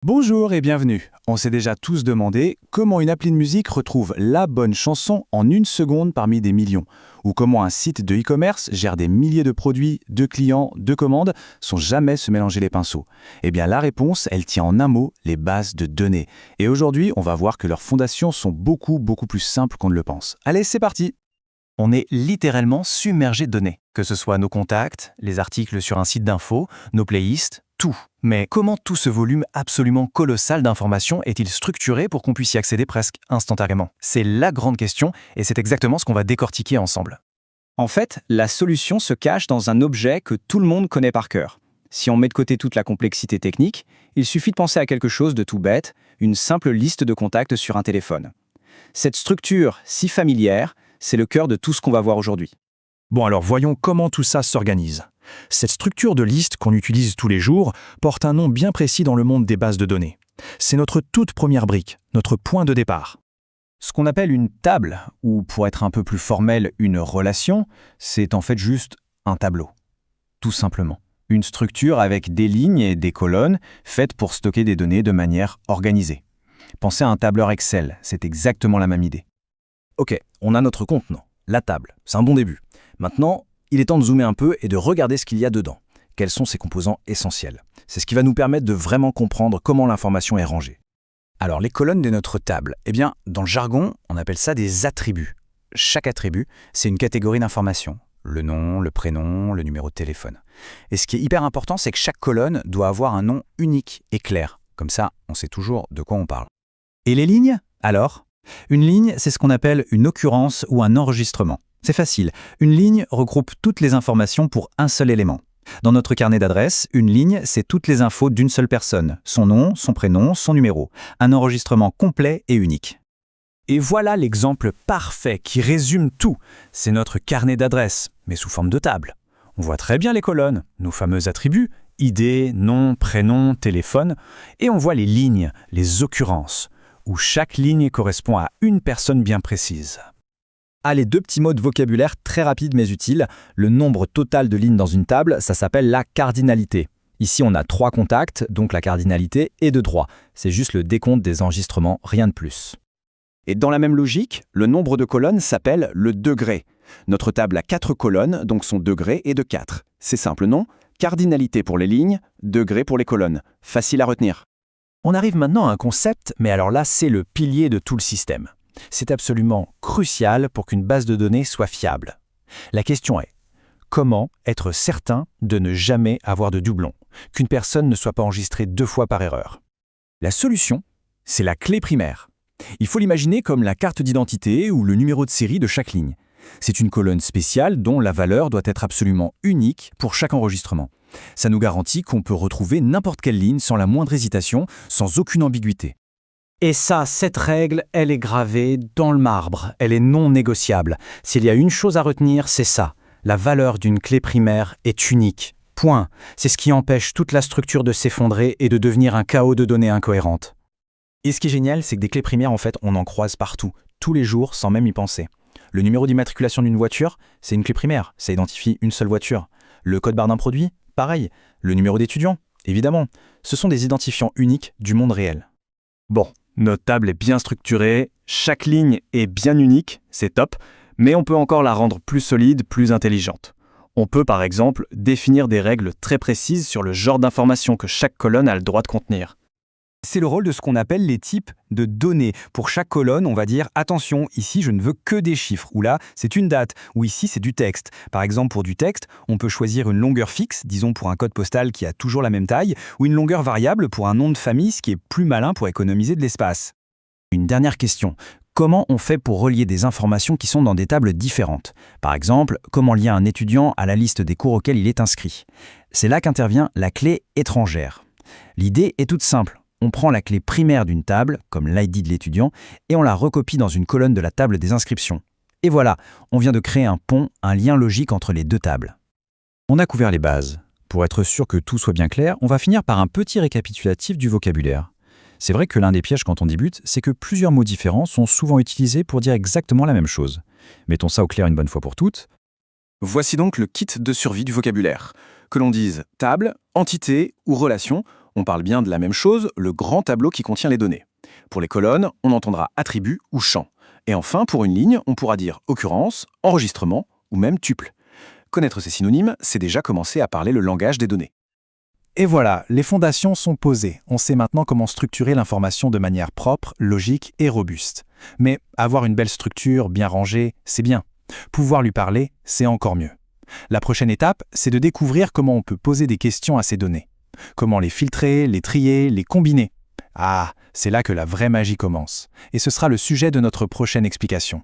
Bonjour et bienvenue. On s'est déjà tous demandé comment une appli de musique retrouve la bonne chanson en une seconde parmi des millions, ou comment un site de e-commerce gère des milliers de produits, de clients, de commandes, sans jamais se mélanger les pinceaux. Eh bien la réponse, elle tient en un mot, les bases de données. Et aujourd'hui, on va voir que leurs fondations sont beaucoup plus simples qu'on ne le pense. Allez, c'est parti! On est littéralement submergé de données, que ce soit nos contacts, les articles sur un site d'info, nos playlists, tout. Mais comment tout ce volume absolument colossal d'informations est-il structuré pour qu'on puisse y accéder presque instantanément? C'est la grande question et c'est exactement ce qu'on va décortiquer ensemble. En fait, la solution se cache dans un objet que tout le monde connaît par cœur. Si on met de côté toute la complexité technique, il suffit de penser à quelque chose de tout bête, une simple liste de contacts sur un téléphone. Cette structure si familière, c'est le cœur de tout ce qu'on va voir aujourd'hui. Bon alors voyons comment tout ça s'organise. Cette structure de liste qu'on utilise tous les jours porte un nom bien précis dans le monde des bases de données. C'est notre toute première brique, notre point de départ. Ce qu'on appelle une table, ou pour être un peu plus formel, une relation, c'est en fait juste un tableau. Tout simplement. Une structure avec des lignes et des colonnes faites pour stocker des données de manière organisée. Pensez à un tableur Excel, c'est exactement la même idée. Ok, on a notre contenant, la table, c'est un bon début. Maintenant, il est temps de zoomer un peu et de regarder ce qu'il y a dedans. Quels sont ses composants essentiels? C'est ce qui va nous permettre de vraiment comprendre comment l'information est rangée. Alors, les colonnes de notre table, dans le jargon, on appelle ça des attributs. Chaque attribut, c'est une catégorie d'information. Le nom, le prénom, le numéro de téléphone. Et ce qui est hyper important, c'est que chaque colonne doit avoir un nom unique et clair. Comme ça, on sait toujours de quoi on parle. Et les lignes, alors? Une ligne, c'est ce qu'on appelle une occurrence ou un enregistrement. C'est facile. Une ligne regroupe toutes les informations pour un seul élément. Dans notre carnet d'adresses, une ligne, c'est toutes les infos d'une seule personne. Son nom, son prénom, son numéro. Un enregistrement complet et unique. Et voilà l'exemple parfait qui résume tout. C'est notre carnet d'adresses, mais sous forme de table. On voit très bien les colonnes, nos fameux attributs, ID, nom, prénom, téléphone, et on voit les lignes, les occurrences, où chaque ligne correspond à une personne bien précise. Allez, deux petits mots de vocabulaire très rapides mais utiles. Le nombre total de lignes dans une table, ça s'appelle la cardinalité. Ici, on a 3 contacts, donc la cardinalité est de 3. C'est juste le décompte des enregistrements, rien de plus. Et dans la même logique, le nombre de colonnes s'appelle le degré. Notre table a 4 colonnes, donc son degré est de 4. C'est simple, non? Cardinalité pour les lignes, degré pour les colonnes. Facile à retenir. On arrive maintenant à un concept, mais alors là, c'est le pilier de tout le système. C'est absolument crucial pour qu'une base de données soit fiable. La question est, comment être certain de ne jamais avoir de doublons, qu'une personne ne soit pas enregistrée 2 fois par erreur? La solution, c'est la clé primaire. Il faut l'imaginer comme la carte d'identité ou le numéro de série de chaque ligne. C'est une colonne spéciale dont la valeur doit être absolument unique pour chaque enregistrement. Ça nous garantit qu'on peut retrouver n'importe quelle ligne sans la moindre hésitation, sans aucune ambiguïté. Et ça, cette règle, elle est gravée dans le marbre, elle est non négociable. S'il y a une chose à retenir, c'est ça. La valeur d'une clé primaire est unique. Point. C'est ce qui empêche toute la structure de s'effondrer et de devenir un chaos de données incohérentes. Et ce qui est génial, c'est que des clés primaires, en fait, on en croise partout, tous les jours, sans même y penser. Le numéro d'immatriculation d'une voiture, c'est une clé primaire, ça identifie une seule voiture. Le code barre d'un produit, pareil. Le numéro d'étudiant, évidemment. Ce sont des identifiants uniques du monde réel. Bon, notre table est bien structurée, chaque ligne est bien unique, c'est top, mais on peut encore la rendre plus solide, plus intelligente. On peut par exemple définir des règles très précises sur le genre d'informations que chaque colonne a le droit de contenir. C'est le rôle de ce qu'on appelle les types de données. Pour chaque colonne, on va dire « Attention, ici je ne veux que des chiffres » ou là, c'est une date, ou ici c'est du texte. Par exemple, pour du texte, on peut choisir une longueur fixe, disons pour un code postal qui a toujours la même taille, ou une longueur variable pour un nom de famille, ce qui est plus malin pour économiser de l'espace. Une dernière question. Comment on fait pour relier des informations qui sont dans des tables différentes? Par exemple, comment lier un étudiant à la liste des cours auxquels il est inscrit? C'est là qu'intervient la clé étrangère. L'idée est toute simple. On prend la clé primaire d'une table, comme l'ID de l'étudiant, et on la recopie dans une colonne de la table des inscriptions. Et voilà, on vient de créer un pont, un lien logique entre les deux tables. On a couvert les bases. Pour être sûr que tout soit bien clair, on va finir par un petit récapitulatif du vocabulaire. C'est vrai que l'un des pièges quand on débute, c'est que plusieurs mots différents sont souvent utilisés pour dire exactement la même chose. Mettons ça au clair une bonne fois pour toutes. Voici donc le kit de survie du vocabulaire. Que l'on dise table, entité ou relation, On parle bien de la même chose, le grand tableau qui contient les données. Pour les colonnes, on entendra attribut ou champ. Et enfin, pour une ligne, on pourra dire occurrence, enregistrement ou même tuple. Connaître ces synonymes, c'est déjà commencer à parler le langage des données. Et voilà, les fondations sont posées. On sait maintenant comment structurer l'information de manière propre, logique et robuste. Mais avoir une belle structure, bien rangée, c'est bien. Pouvoir lui parler, c'est encore mieux. La prochaine étape, c'est de découvrir comment on peut poser des questions à ces données. Comment les filtrer, les trier, les combiner. Ah, c'est là que la vraie magie commence. Et ce sera le sujet de notre prochaine explication.